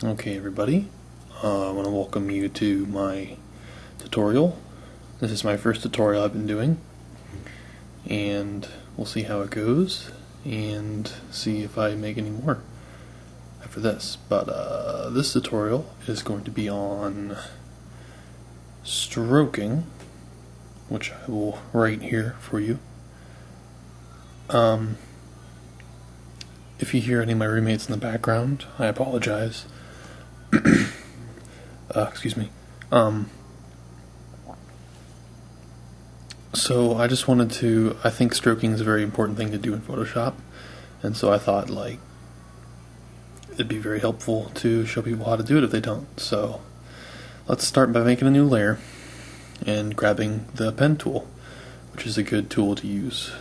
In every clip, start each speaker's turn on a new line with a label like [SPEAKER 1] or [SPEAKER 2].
[SPEAKER 1] Okay, everybody, I want to welcome you to my tutorial. This is my first tutorial I've been doing, and we'll see how it goes and see if I make any more after this. But this tutorial is going to be on stroking, which I will write here for you. If you hear any of my roommates in the background, I apologize. Excuse me. So I just wanted to, I think stroking is a very important thing to do in Photoshop, and so I thought like it'd be very helpful to show people how to do it if they don't. So let's start by making a new layer and grabbing the pen tool, which is a good tool to use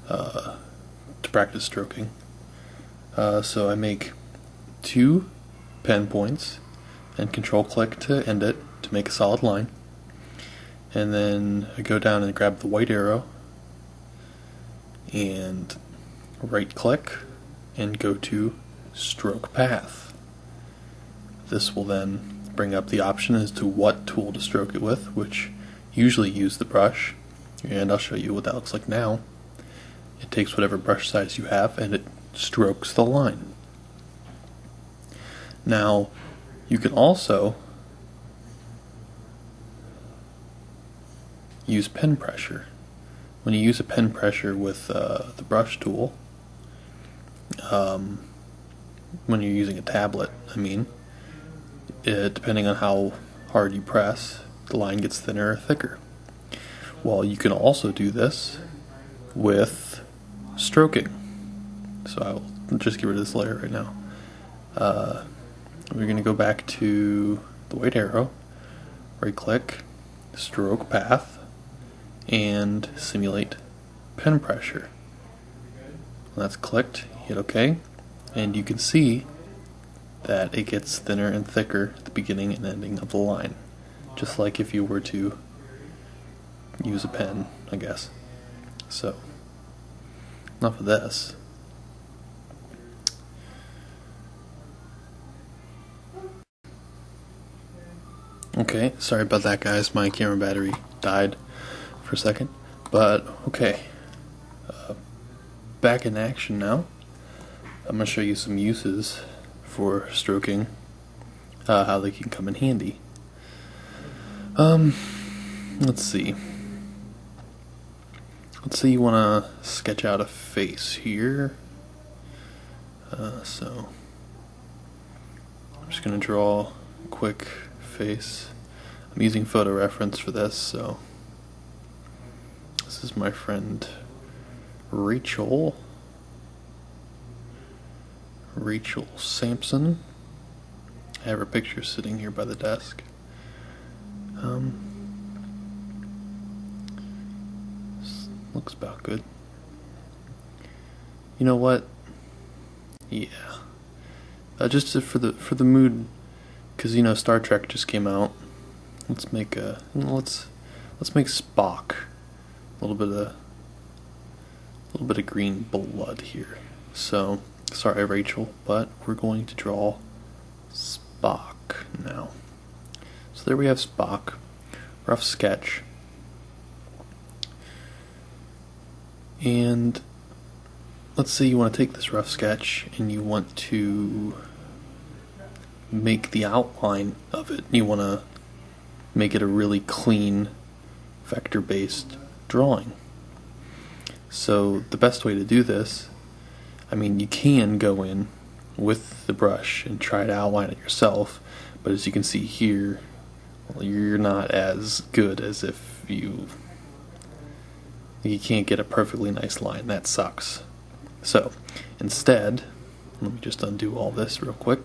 [SPEAKER 1] to practice stroking. So I make 2 pen points and control click to end it to make a solid line, and then I go down and grab the white arrow and right click and go to stroke path. This will then bring up the option as to what tool to stroke it with, which usually use the brush, and I'll show you what that looks like now. It takes whatever brush size you have and it strokes the line. Now you can also use pen pressure. When you use a pen pressure with the brush tool, when you're using a tablet, depending on how hard you press, the line gets thinner or thicker. Well, you can also do this with stroking. So I will just get rid of this layer right now. We're going to go back to the white arrow, right click, stroke path, and simulate pen pressure. When that's clicked, hit OK, and you can see that it gets thinner and thicker at the beginning and ending of the line, just like if you were to use a pen, I guess. So, enough of this. Okay, sorry about that, guys. My camera battery died for a second. But, okay. Back in action now. I'm going to show you some uses for stroking, how they can come in handy. Let's see. Let's say you want to sketch out a face here. So, I'm just going to draw a quick face. I'm using photo reference for this, so this is my friend Rachel Sampson. I have her picture sitting here by the desk. Looks about good. You know what? Yeah. Just for the mood, because you know Star Trek just came out. Let's make let's make Spock a little bit of green blood here. So sorry, Rachel, but we're going to draw Spock now. So there we have Spock. Rough sketch. And let's say you want to take this rough sketch and you want to make the outline of it. You want to make it a really clean vector-based drawing. So the best way to do this, you can go in with the brush and try to outline it yourself, but as you can see here, well, you're not as good as if you can't get a perfectly nice line. That sucks. So instead, let me just undo all this real quick.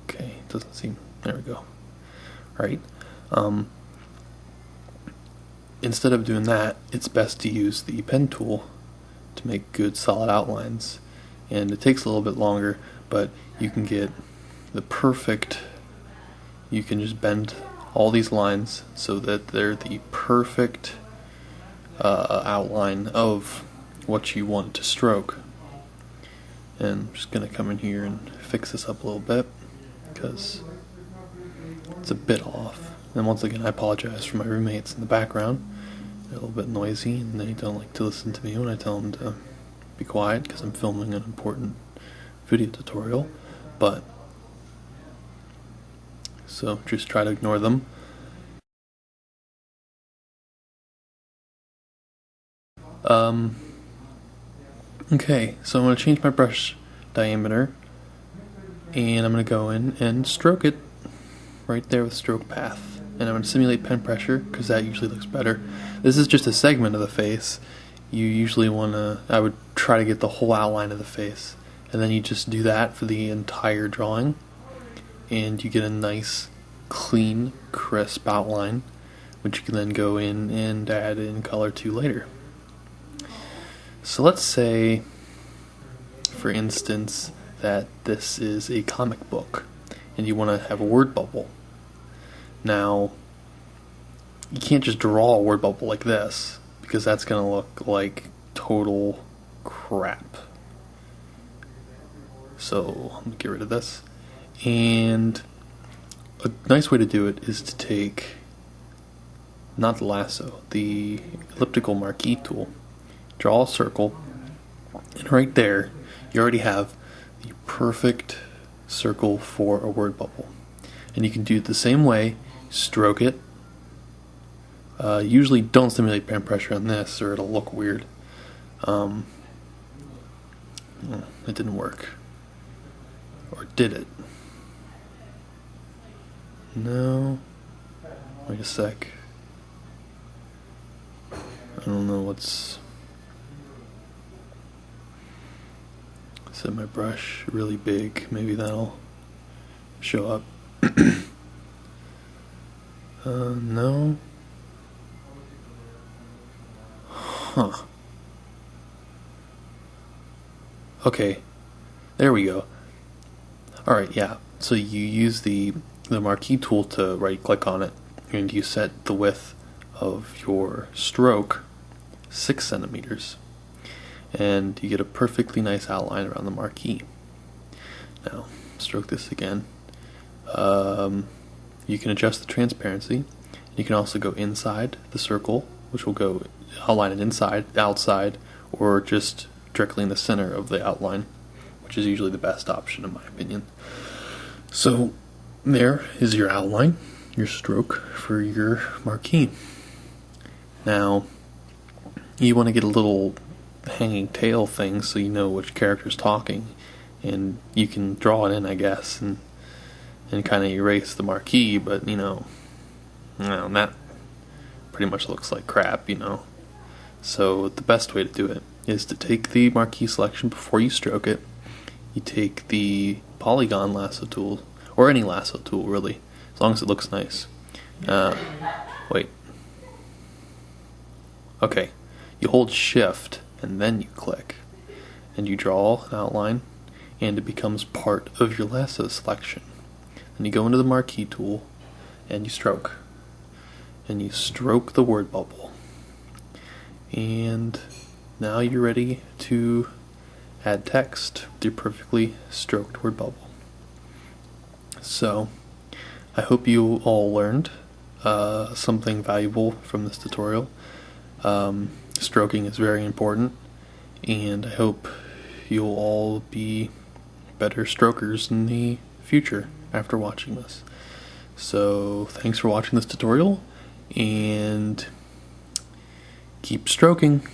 [SPEAKER 1] Okay, doesn't seem, there we go. Alright, instead of doing that, it's best to use the pen tool to make good solid outlines, and it takes a little bit longer, but you can get the perfect, you can just bend all these lines so that they're the perfect outline of what you want to stroke. And I'm just going to come in here and fix this up a little bit because it's a bit off. And once again, I apologize for my roommates in the background. They're a little bit noisy and they don't like to listen to me when I tell them to be quiet because I'm filming an important video tutorial. But so just try to ignore them. Okay, so I'm going to change my brush diameter, and I'm going to go in and stroke it right there with stroke path. And I'm going to simulate pen pressure because that usually looks better. This is just a segment of the face. You usually want to, I would try to get the whole outline of the face, and then you just do that for the entire drawing, and you get a nice, clean, crisp outline, which you can then go in and add in color to later. So let's say, for instance, that this is a comic book and you want to have a word bubble. Now, you can't just draw a word bubble like this because that's going to look like total crap. So I'm going to get rid of this. And a nice way to do it is to take, not the lasso, the elliptical marquee tool. Draw a circle, and right there you already have the perfect circle for a word bubble. And you can do it the same way, stroke it. Usually don't simulate pen pressure on this or it'll look weird. It didn't work. Or did it? No. Wait a sec. I don't know what's... Set my brush really big, maybe that'll show up. No. Huh. Okay, there we go. Alright, yeah, so you use the marquee tool to right click on it, and you set the width of your stroke 6 centimeters. And you get a perfectly nice outline around the marquee. Now, stroke this again. You can adjust the transparency. You can also go inside the circle, which will go outline it inside, outside, or just directly in the center of the outline, which is usually the best option in my opinion. So, there is your outline, your stroke for your marquee. Now, you want to get a little hanging tail thing so you know which character's talking, and you can draw it in, I guess, and kind of erase the marquee, but that pretty much looks like crap, So the best way to do it is to take the marquee selection before you stroke it. You take the polygon lasso tool, or any lasso tool really, as long as it looks nice. Wait. Okay, you hold shift and then you click, and you draw an outline, and it becomes part of your lasso selection. Then you go into the marquee tool, and you stroke the word bubble, and now you're ready to add text with your perfectly stroked word bubble. So, I hope you all learned something valuable from this tutorial. Stroking is very important, and I hope you'll all be better strokers in the future after watching this. So thanks for watching this tutorial, and keep stroking.